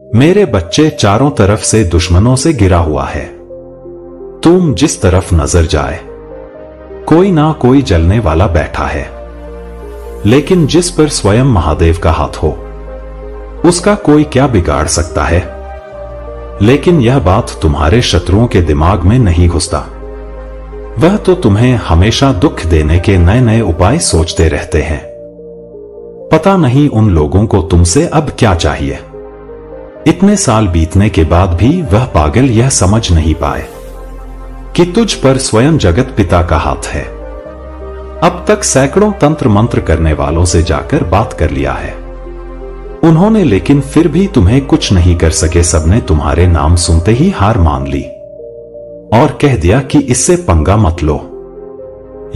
मेरे बच्चे चारों तरफ से दुश्मनों से घिरा हुआ है। तुम जिस तरफ नजर जाए कोई ना कोई जलने वाला बैठा है, लेकिन जिस पर स्वयं महादेव का हाथ हो उसका कोई क्या बिगाड़ सकता है। लेकिन यह बात तुम्हारे शत्रुओं के दिमाग में नहीं घुसता। वह तो तुम्हें हमेशा दुख देने के नए नए उपाय सोचते रहते हैं। पता नहीं उन लोगों को तुमसे अब क्या चाहिए। इतने साल बीतने के बाद भी वह पागल यह समझ नहीं पाए कि तुझ पर स्वयं जगत पिता का हाथ है। अब तक सैकड़ों तंत्र मंत्र करने वालों से जाकर बात कर लिया है उन्होंने, लेकिन फिर भी तुम्हें कुछ नहीं कर सके। सबने तुम्हारे नाम सुनते ही हार मान ली और कह दिया कि इससे पंगा मत लो,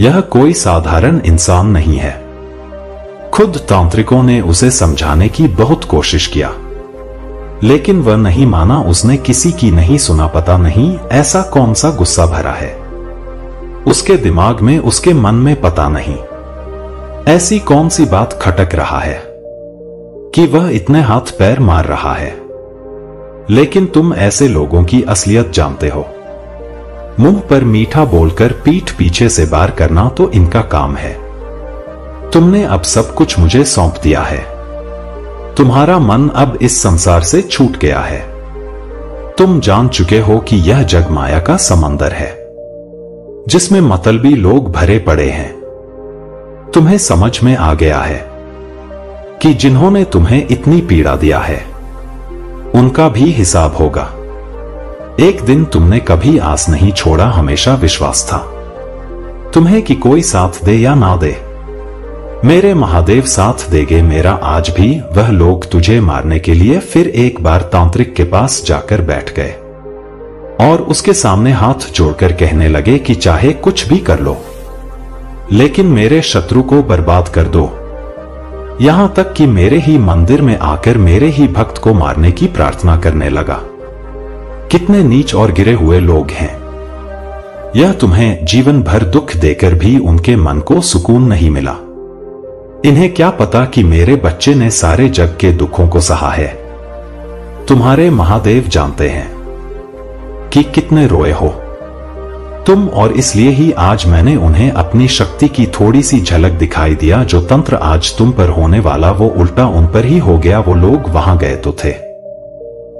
यह कोई साधारण इंसान नहीं है। खुद तांत्रिकों ने उसे समझाने की बहुत कोशिश किया, लेकिन वह नहीं माना। उसने किसी की नहीं सुना। पता नहीं ऐसा कौन सा गुस्सा भरा है उसके दिमाग में, उसके मन में। पता नहीं ऐसी कौन सी बात खटक रहा है कि वह इतने हाथ पैर मार रहा है। लेकिन तुम ऐसे लोगों की असलियत जानते हो। मुंह पर मीठा बोलकर पीठ पीछे से वार करना तो इनका काम है। तुमने अब सब कुछ मुझे सौंप दिया है। तुम्हारा मन अब इस संसार से छूट गया है। तुम जान चुके हो कि यह जग माया का समंदर है जिसमें मतलबी लोग भरे पड़े हैं। तुम्हें समझ में आ गया है कि जिन्होंने तुम्हें इतनी पीड़ा दिया है उनका भी हिसाब होगा। एक दिन तुमने कभी आस नहीं छोड़ा, हमेशा विश्वास था तुम्हें कि कोई साथ दे या ना दे, मेरे महादेव साथ देंगे मेरा। आज भी वह लोग तुझे मारने के लिए फिर एक बार तांत्रिक के पास जाकर बैठ गए और उसके सामने हाथ जोड़कर कहने लगे कि चाहे कुछ भी कर लो, लेकिन मेरे शत्रु को बर्बाद कर दो। यहां तक कि मेरे ही मंदिर में आकर मेरे ही भक्त को मारने की प्रार्थना करने लगा। कितने नीच और गिरे हुए लोग हैं। यह तुम्हें जीवन भर दुख देकर भी उनके मन को सुकून नहीं मिला। इन्हें क्या पता कि मेरे बच्चे ने सारे जग के दुखों को सहा है। तुम्हारे महादेव जानते हैं कि कितने रोए हो तुम, और इसलिए ही आज मैंने उन्हें अपनी शक्ति की थोड़ी सी झलक दिखाई दिया। जो तंत्र आज तुम पर होने वाला वो उल्टा उन पर ही हो गया। वो लोग वहां गए तो थे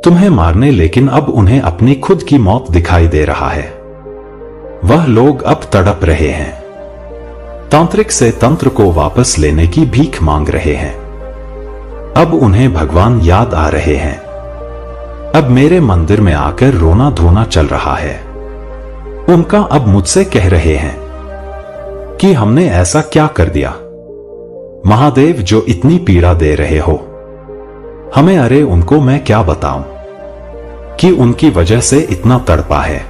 तुम्हें मारने, लेकिन अब उन्हें अपनी खुद की मौत दिखाई दे रहा है। वह लोग अब तड़प रहे हैं, तांत्रिक से तंत्र को वापस लेने की भीख मांग रहे हैं। अब उन्हें भगवान याद आ रहे हैं। अब मेरे मंदिर में आकर रोना धोना चल रहा है। उनका अब मुझसे कह रहे हैं कि हमने ऐसा क्या कर दिया महादेव जो इतनी पीड़ा दे रहे हो हमें। अरे उनको मैं क्या बताऊं कि उनकी वजह से इतना तड़पा है।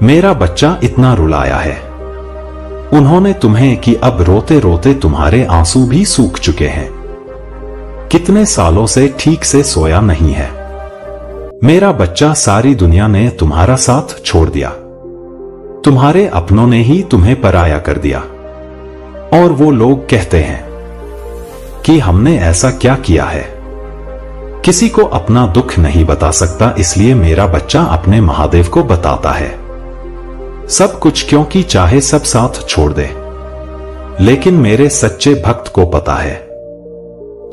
मेरा बच्चा इतना रुलाया है उन्होंने तुम्हें कि अब रोते रोते तुम्हारे आंसू भी सूख चुके हैं। कितने सालों से ठीक से सोया नहीं है मेरा बच्चा। सारी दुनिया ने तुम्हारा साथ छोड़ दिया, तुम्हारे अपनों ने ही तुम्हें पराया कर दिया। और वो लोग कहते हैं कि हमने ऐसा क्या किया है। किसी को अपना दुख नहीं बता सकता, इसलिए मेरा बच्चा अपने महादेव को बताता है सब कुछ, क्योंकि चाहे सब साथ छोड़ दे, लेकिन मेरे सच्चे भक्त को पता है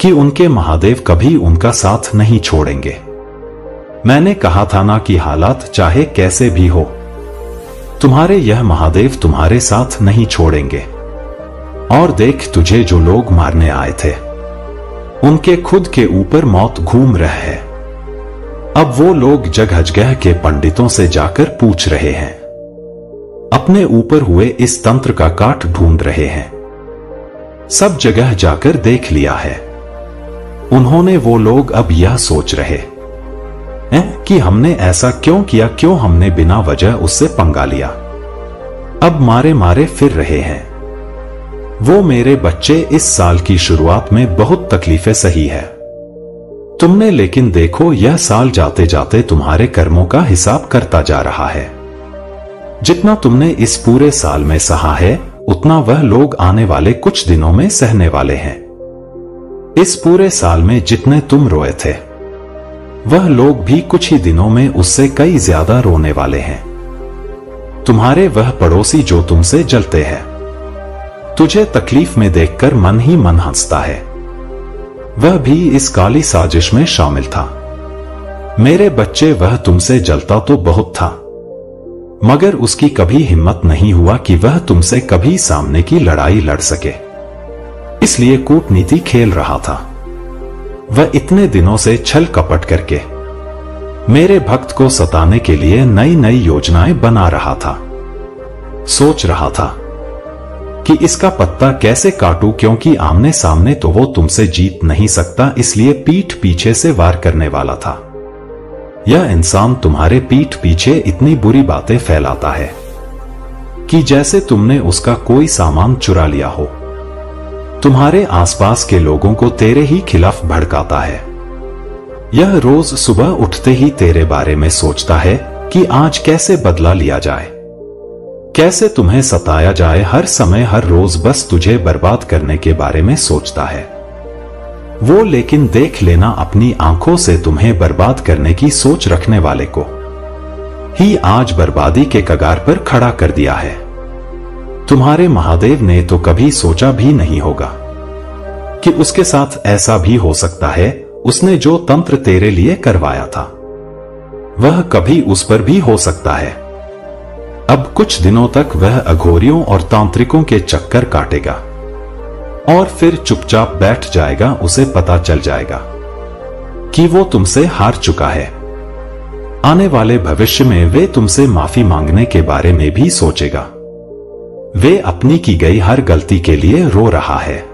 कि उनके महादेव कभी उनका साथ नहीं छोड़ेंगे। मैंने कहा था ना कि हालात चाहे कैसे भी हो तुम्हारे यह महादेव तुम्हारे साथ नहीं छोड़ेंगे। और देख तुझे जो लोग मारने आए थे उनके खुद के ऊपर मौत घूम रहा है। अब वो लोग जगह जगह के पंडितों से जाकर पूछ रहे हैं, अपने ऊपर हुए इस तंत्र का काट ढूंढ रहे हैं। सब जगह जाकर देख लिया है उन्होंने। वो लोग अब यह सोच रहे हैं कि हमने ऐसा क्यों किया, क्यों हमने बिना वजह उससे पंगा लिया। अब मारे मारे फिर रहे हैं। वो मेरे बच्चे इस साल की शुरुआत में बहुत तकलीफें सही है तुमने, लेकिन देखो यह साल जाते जाते तुम्हारे कर्मों का हिसाब करता जा रहा है। जितना तुमने इस पूरे साल में सहा है उतना वह लोग आने वाले कुछ दिनों में सहने वाले हैं। इस पूरे साल में जितने तुम रोए थे वह लोग भी कुछ ही दिनों में उससे कई ज्यादा रोने वाले हैं। तुम्हारे वह पड़ोसी जो तुमसे जलते हैं, तुझे तकलीफ में देखकर मन ही मन हंसता है, वह भी इस काली साजिश में शामिल था। मेरे बच्चे, वह तुमसे जलता तो बहुत था, मगर उसकी कभी हिम्मत नहीं हुआ कि वह तुमसे कभी सामने की लड़ाई लड़ सके, इसलिए कूटनीति खेल रहा था। वह इतने दिनों से छल कपट करके मेरे भक्त को सताने के लिए नई नई योजनाएं बना रहा था। सोच रहा था कि इसका पत्ता कैसे काटूं, क्योंकि आमने सामने तो वो तुमसे जीत नहीं सकता, इसलिए पीठ पीछे से वार करने वाला था। यह इंसान तुम्हारे पीठ पीछे इतनी बुरी बातें फैलाता है कि जैसे तुमने उसका कोई सामान चुरा लिया हो। तुम्हारे आसपास के लोगों को तेरे ही खिलाफ भड़काता है। यह रोज सुबह उठते ही तेरे बारे में सोचता है कि आज कैसे बदला लिया जाए, कैसे तुम्हें सताया जाए। हर समय हर रोज बस तुझे बर्बाद करने के बारे में सोचता है वो। लेकिन देख लेना, अपनी आंखों से तुम्हें बर्बाद करने की सोच रखने वाले को ही आज बर्बादी के कगार पर खड़ा कर दिया है। तुम्हारे महादेव ने तो कभी सोचा भी नहीं होगा कि उसके साथ ऐसा भी हो सकता है। उसने जो तंत्र तेरे लिए करवाया था, वह कभी उस पर भी हो सकता है। अब कुछ दिनों तक वह अघोरियों और तांत्रिकों के चक्कर काटेगा और फिर चुपचाप बैठ जाएगा। उसे पता चल जाएगा कि वो तुमसे हार चुका है। आने वाले भविष्य में वे तुमसे माफी मांगने के बारे में भी सोचेगा। वे अपनी की गई हर गलती के लिए रो रहा है।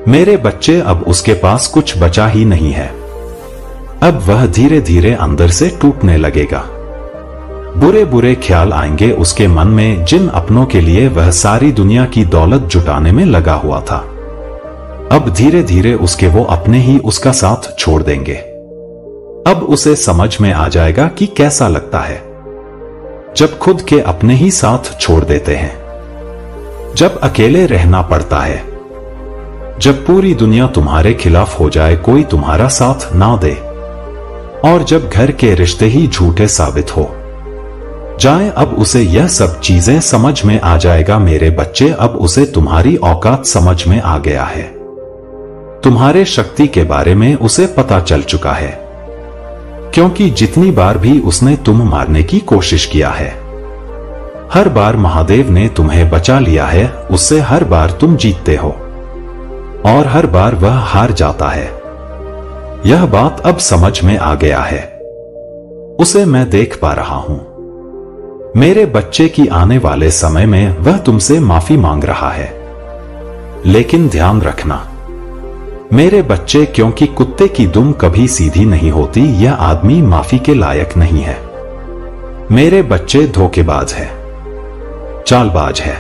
मेरे बच्चे, अब उसके पास कुछ बचा ही नहीं है। अब वह धीरे धीरे अंदर से टूटने लगेगा। बुरे बुरे ख्याल आएंगे उसके मन में, जिन अपनों के लिए वह सारी दुनिया की दौलत जुटाने में लगा हुआ था। अब धीरे धीरे उसके वो अपने ही उसका साथ छोड़ देंगे। अब उसे समझ में आ जाएगा कि कैसा लगता है जब खुद के अपने ही साथ छोड़ देते हैं, जब अकेले रहना पड़ता है, जब पूरी दुनिया तुम्हारे खिलाफ हो जाए, कोई तुम्हारा साथ ना दे, और जब घर के रिश्ते ही झूठे साबित हो जाए। अब उसे यह सब चीजें समझ में आ जाएगा। मेरे बच्चे, अब उसे तुम्हारी औकात समझ में आ गया है। तुम्हारे शक्ति के बारे में उसे पता चल चुका है, क्योंकि जितनी बार भी उसने तुम मारने की कोशिश किया है, हर बार महादेव ने तुम्हें बचा लिया है। उससे हर बार तुम जीतते हो और हर बार वह हार जाता है। यह बात अब समझ में आ गया है। उसे मैं देख पा रहा हूं। मेरे बच्चे की आने वाले समय में वह तुमसे माफी मांग रहा है। लेकिन ध्यान रखना मेरे बच्चे, क्योंकि कुत्ते की दुम कभी सीधी नहीं होती। यह आदमी माफी के लायक नहीं है। मेरे बच्चे धोखेबाज है, चालबाज है,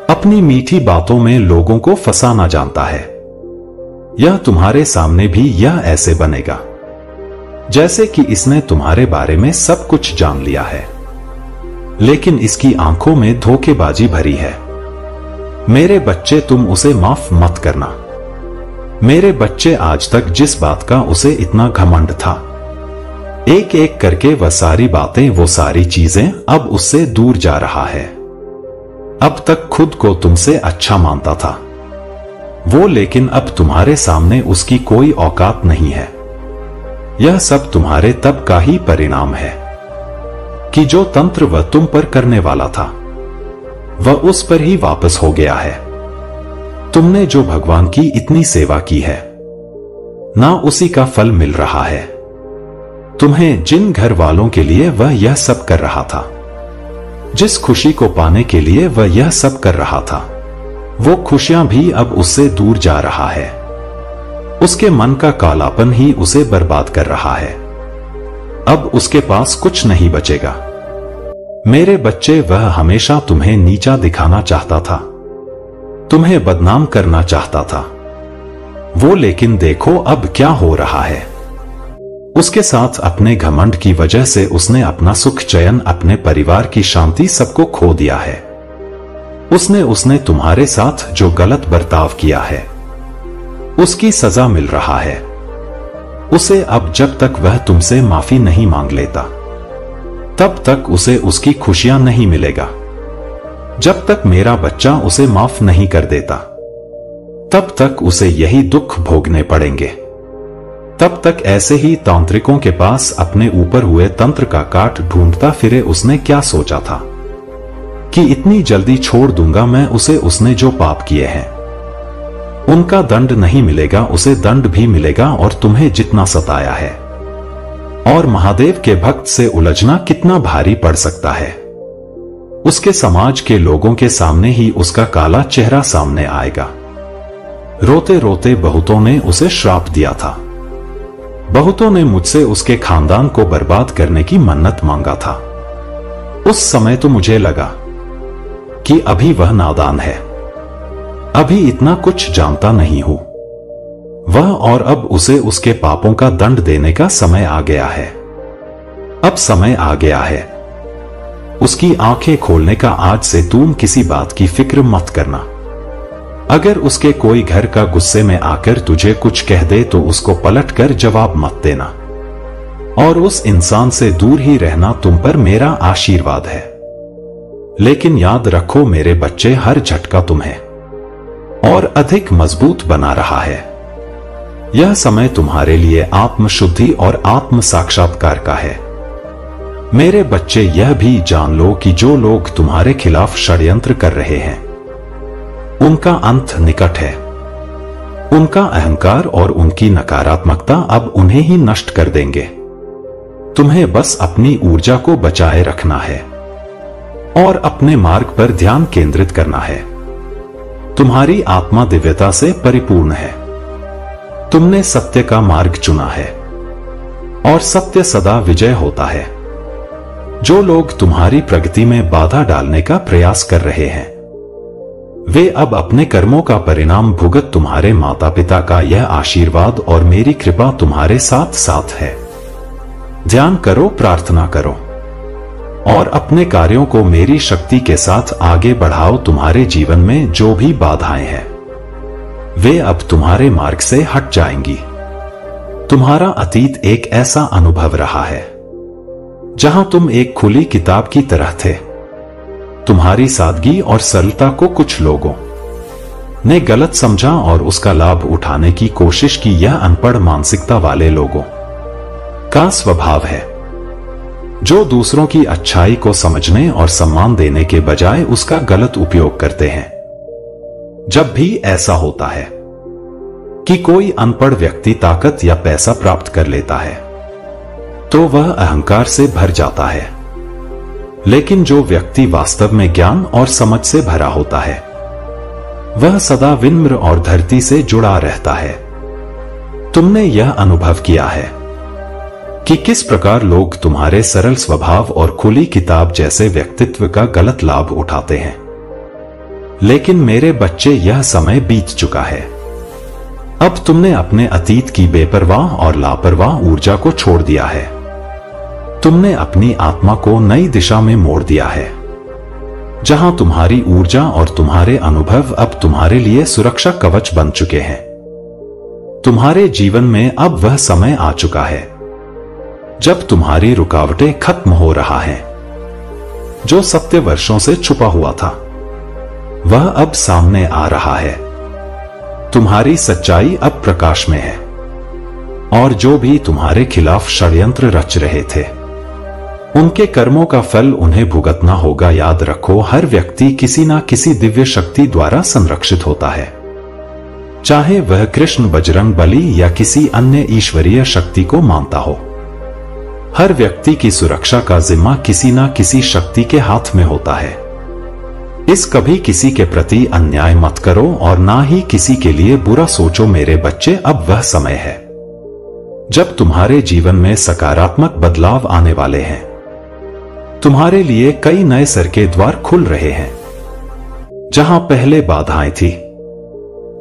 अपनी मीठी बातों में लोगों को फंसाना जानता है। यह तुम्हारे सामने भी यह ऐसे बनेगा जैसे कि इसने तुम्हारे बारे में सब कुछ जान लिया है, लेकिन इसकी आंखों में धोखेबाजी भरी है। मेरे बच्चे, तुम उसे माफ मत करना। मेरे बच्चे, आज तक जिस बात का उसे इतना घमंड था, एक एक करके वह सारी बातें, वो सारी चीजें अब उससे दूर जा रहा है। अब तक खुद को तुमसे अच्छा मानता था वो, लेकिन अब तुम्हारे सामने उसकी कोई औकात नहीं है। यह सब तुम्हारे तब का ही परिणाम है कि जो तंत्र वह तुम पर करने वाला था, वह उस पर ही वापस हो गया है। तुमने जो भगवान की इतनी सेवा की है, ना उसी का फल मिल रहा है। तुम्हें जिन घर वालों के लिए वह यह सब कर रहा था, जिस खुशी को पाने के लिए वह यह सब कर रहा था, वो खुशियां भी अब उससे दूर जा रहा है। उसके मन का कालापन ही उसे बर्बाद कर रहा है। अब उसके पास कुछ नहीं बचेगा। मेरे बच्चे, वह हमेशा तुम्हें नीचा दिखाना चाहता था, तुम्हें बदनाम करना चाहता था वो, लेकिन देखो अब क्या हो रहा है। उसके साथ अपने घमंड की वजह से उसने अपना सुख चैन, अपने परिवार की शांति सबको खो दिया है। उसने तुम्हारे साथ जो गलत बर्ताव किया है, उसकी सजा मिल रहा है। उसे अब जब तक वह तुमसे माफी नहीं मांग लेता, तब तक उसे उसकी खुशियां नहीं मिलेगा। जब तक मेरा बच्चा उसे माफ नहीं कर देता, तब तक उसे यही दुख भोगने पड़ेंगे। तब तक ऐसे ही तांत्रिकों के पास अपने ऊपर हुए तंत्र का काट ढूंढता फिरे। उसने क्या सोचा था कि इतनी जल्दी छोड़ दूंगा मैं उसे, उसने जो पाप किए हैं उनका दंड नहीं मिलेगा, उसे दंड भी मिलेगा। और तुम्हें जितना सताया है और महादेव के भक्त से उलझना कितना भारी पड़ सकता है। उसके समाज के लोगों के सामने ही उसका काला चेहरा सामने आएगा। रोते रोते बहुतों ने उसे श्राप दिया था। बहुतों ने मुझसे उसके खानदान को बर्बाद करने की मन्नत मांगा था। उस समय तो मुझे लगा कि अभी वह नादान है, अभी इतना कुछ जानता नहीं हूं वह, और अब उसे उसके पापों का दंड देने का समय आ गया है। अब समय आ गया है उसकी आंखें खोलने का। आज से तुम किसी बात की फिक्र मत करना। अगर उसके कोई घर का गुस्से में आकर तुझे कुछ कह दे तो उसको पलटकर जवाब मत देना, और उस इंसान से दूर ही रहना। तुम पर मेरा आशीर्वाद है। लेकिन याद रखो मेरे बच्चे, हर झटका तुम्हें और अधिक मजबूत बना रहा है। यह समय तुम्हारे लिए आत्मशुद्धि और आत्म साक्षात्कार का है। मेरे बच्चे, यह भी जान लो कि जो लोग तुम्हारे खिलाफ षड्यंत्र कर रहे हैं उनका अंत निकट है। उनका अहंकार और उनकी नकारात्मकता अब उन्हें ही नष्ट कर देंगे। तुम्हें बस अपनी ऊर्जा को बचाए रखना है और अपने मार्ग पर ध्यान केंद्रित करना है। तुम्हारी आत्मा दिव्यता से परिपूर्ण है। तुमने सत्य का मार्ग चुना है और सत्य सदा विजय होता है। जो लोग तुम्हारी प्रगति में बाधा डालने का प्रयास कर रहे हैं वे अब अपने कर्मों का परिणाम भुगत। तुम्हारे माता पिता का यह आशीर्वाद और मेरी कृपा तुम्हारे साथ साथ है। ध्यान करो, प्रार्थना करो और अपने कार्यों को मेरी शक्ति के साथ आगे बढ़ाओ। तुम्हारे जीवन में जो भी बाधाएं हैं वे अब तुम्हारे मार्ग से हट जाएंगी। तुम्हारा अतीत एक ऐसा अनुभव रहा है जहां तुम एक खुली किताब की तरह थे। तुम्हारी सादगी और सरलता को कुछ लोगों ने गलत समझा और उसका लाभ उठाने की कोशिश की। यह अनपढ़ मानसिकता वाले लोगों का स्वभाव है जो दूसरों की अच्छाई को समझने और सम्मान देने के बजाय उसका गलत उपयोग करते हैं। जब भी ऐसा होता है कि कोई अनपढ़ व्यक्ति ताकत या पैसा प्राप्त कर लेता है तो वह अहंकार से भर जाता है। लेकिन जो व्यक्ति वास्तव में ज्ञान और समझ से भरा होता है वह सदा विनम्र और धरती से जुड़ा रहता है। तुमने यह अनुभव किया है कि किस प्रकार लोग तुम्हारे सरल स्वभाव और खुली किताब जैसे व्यक्तित्व का गलत लाभ उठाते हैं। लेकिन मेरे बच्चे, यह समय बीत चुका है। अब तुमने अपने अतीत की बेपरवाह और लापरवाह ऊर्जा को छोड़ दिया है। तुमने अपनी आत्मा को नई दिशा में मोड़ दिया है, जहां तुम्हारी ऊर्जा और तुम्हारे अनुभव अब तुम्हारे लिए सुरक्षा कवच बन चुके हैं। तुम्हारे जीवन में अब वह समय आ चुका है जब तुम्हारी रुकावटें खत्म हो रहा है। जो सत्य वर्षों से छुपा हुआ था वह अब सामने आ रहा है। तुम्हारी सच्चाई अब प्रकाश में है और जो भी तुम्हारे खिलाफ षड्यंत्र रच रहे थे उनके कर्मों का फल उन्हें भुगतना होगा। याद रखो, हर व्यक्ति किसी ना किसी दिव्य शक्ति द्वारा संरक्षित होता है, चाहे वह कृष्ण, बजरंग बली या किसी अन्य ईश्वरीय शक्ति को मानता हो। हर व्यक्ति की सुरक्षा का जिम्मा किसी ना किसी शक्ति के हाथ में होता है। इस कभी किसी के प्रति अन्याय मत करो और ना ही किसी के लिए बुरा सोचो। मेरे बच्चे, अब वह समय है जब तुम्हारे जीवन में सकारात्मक बदलाव आने वाले हैं। तुम्हारे लिए कई नए सर के द्वार खुल रहे हैं। जहां पहले बाधाएं थी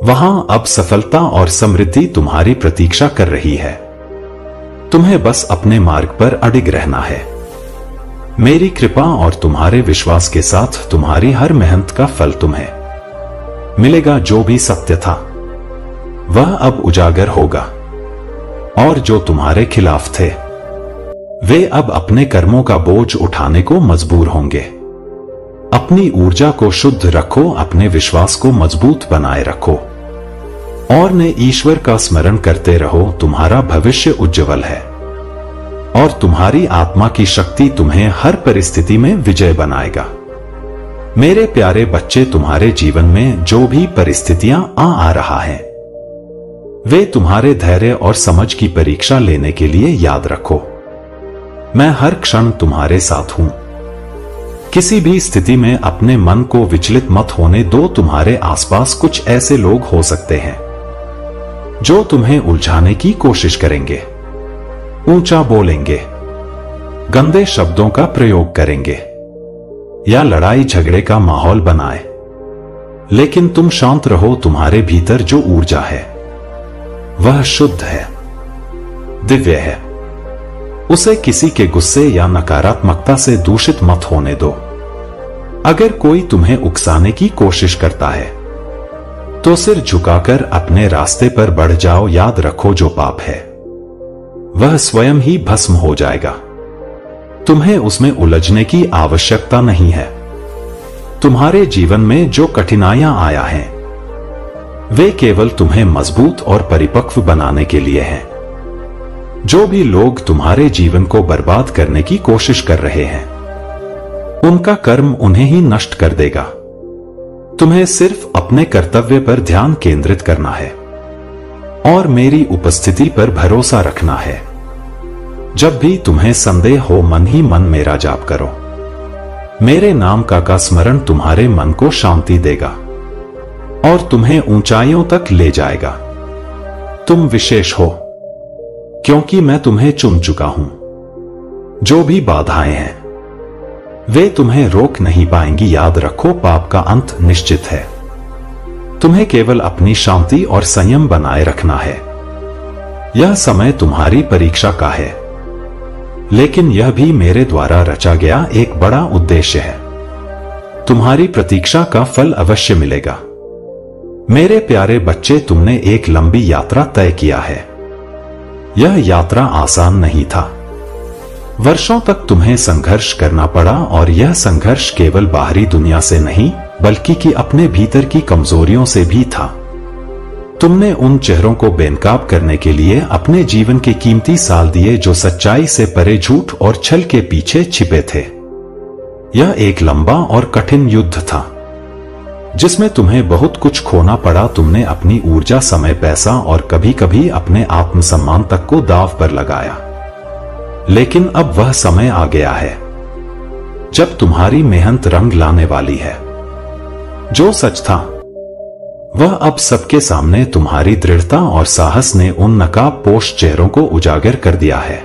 वहां अब सफलता और समृद्धि तुम्हारी प्रतीक्षा कर रही है। तुम्हें बस अपने मार्ग पर अडिग रहना है। मेरी कृपा और तुम्हारे विश्वास के साथ तुम्हारी हर मेहनत का फल तुम्हें मिलेगा। जो भी सत्य था वह अब उजागर होगा। और जो तुम्हारे खिलाफ थे वे अब अपने कर्मों का बोझ उठाने को मजबूर होंगे। अपनी ऊर्जा को शुद्ध रखो, अपने विश्वास को मजबूत बनाए रखो और ने ईश्वर का स्मरण करते रहो। तुम्हारा भविष्य उज्जवल है और तुम्हारी आत्मा की शक्ति तुम्हें हर परिस्थिति में विजय बनाएगा। मेरे प्यारे बच्चे, तुम्हारे जीवन में जो भी परिस्थितियां आ रहा है वे तुम्हारे धैर्य और समझ की परीक्षा लेने के लिए याद रखो। मैं हर क्षण तुम्हारे साथ हूं। किसी भी स्थिति में अपने मन को विचलित मत होने दो। तुम्हारे आसपास कुछ ऐसे लोग हो सकते हैं जो तुम्हें उलझाने की कोशिश करेंगे, ऊंचा बोलेंगे, गंदे शब्दों का प्रयोग करेंगे या लड़ाई झगड़े का माहौल बनाए। लेकिन तुम शांत रहो। तुम्हारे भीतर जो ऊर्जा है वह शुद्ध है, दिव्य है। उसे किसी के गुस्से या नकारात्मकता से दूषित मत होने दो। अगर कोई तुम्हें उकसाने की कोशिश करता है तो सिर झुकाकर अपने रास्ते पर बढ़ जाओ। याद रखो, जो पाप है वह स्वयं ही भस्म हो जाएगा। तुम्हें उसमें उलझने की आवश्यकता नहीं है। तुम्हारे जीवन में जो कठिनाइयां आया हैं वे केवल तुम्हें मजबूत और परिपक्व बनाने के लिए हैं। जो भी लोग तुम्हारे जीवन को बर्बाद करने की कोशिश कर रहे हैं उनका कर्म उन्हें ही नष्ट कर देगा। तुम्हें सिर्फ अपने कर्तव्य पर ध्यान केंद्रित करना है और मेरी उपस्थिति पर भरोसा रखना है। जब भी तुम्हें संदेह हो, मन ही मन मेरा जाप करो। मेरे नाम का स्मरण तुम्हारे मन को शांति देगा और तुम्हें ऊंचाइयों तक ले जाएगा। तुम विशेष हो क्योंकि मैं तुम्हें चुन चुका हूं। जो भी बाधाएं हैं वे तुम्हें रोक नहीं पाएंगी। याद रखो, पाप का अंत निश्चित है। तुम्हें केवल अपनी शांति और संयम बनाए रखना है। यह समय तुम्हारी परीक्षा का है, लेकिन यह भी मेरे द्वारा रचा गया एक बड़ा उद्देश्य है। तुम्हारी प्रतीक्षा का फल अवश्य मिलेगा। मेरे प्यारे बच्चे, तुमने एक लंबी यात्रा तय किया है। यह यात्रा आसान नहीं था। वर्षों तक तुम्हें संघर्ष करना पड़ा और यह संघर्ष केवल बाहरी दुनिया से नहीं बल्कि कि अपने भीतर की कमजोरियों से भी था। तुमने उन चेहरों को बेनकाब करने के लिए अपने जीवन के कीमती साल दिए जो सच्चाई से परे झूठ और छल के पीछे छिपे थे। यह एक लंबा और कठिन युद्ध था जिसमें तुम्हें बहुत कुछ खोना पड़ा। तुमने अपनी ऊर्जा, समय, पैसा और कभी कभी अपने आत्मसम्मान तक को दांव पर लगाया। लेकिन अब वह समय आ गया है जब तुम्हारी मेहनत रंग लाने वाली है। जो सच था वह अब सबके सामने तुम्हारी दृढ़ता और साहस ने उन नकाबपोश चेहरों को उजागर कर दिया है।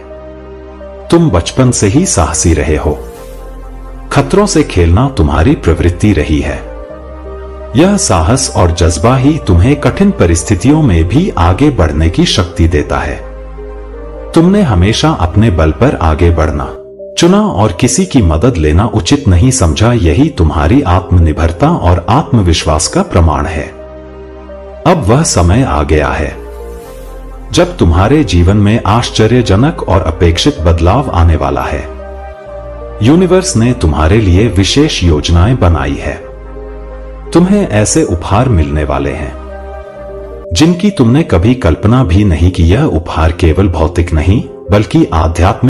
तुम बचपन से ही साहसी रहे हो। खतरों से खेलना तुम्हारी प्रवृत्ति रही है। यह साहस और जज्बा ही तुम्हें कठिन परिस्थितियों में भी आगे बढ़ने की शक्ति देता है। तुमने हमेशा अपने बल पर आगे बढ़ना चुना और किसी की मदद लेना उचित नहीं समझा। यही तुम्हारी आत्मनिर्भरता और आत्मविश्वास का प्रमाण है। अब वह समय आ गया है जब तुम्हारे जीवन में आश्चर्यजनक और अपेक्षित बदलाव आने वाला है। यूनिवर्स ने तुम्हारे लिए विशेष योजनाएं बनाई है। तुम्हें ऐसे उपहार मिलने वाले हैं जिनकी तुमने कभी कल्पना भी नहीं की। यह उपहार केवल भौतिक नहीं बल्कि आध्यात्मिक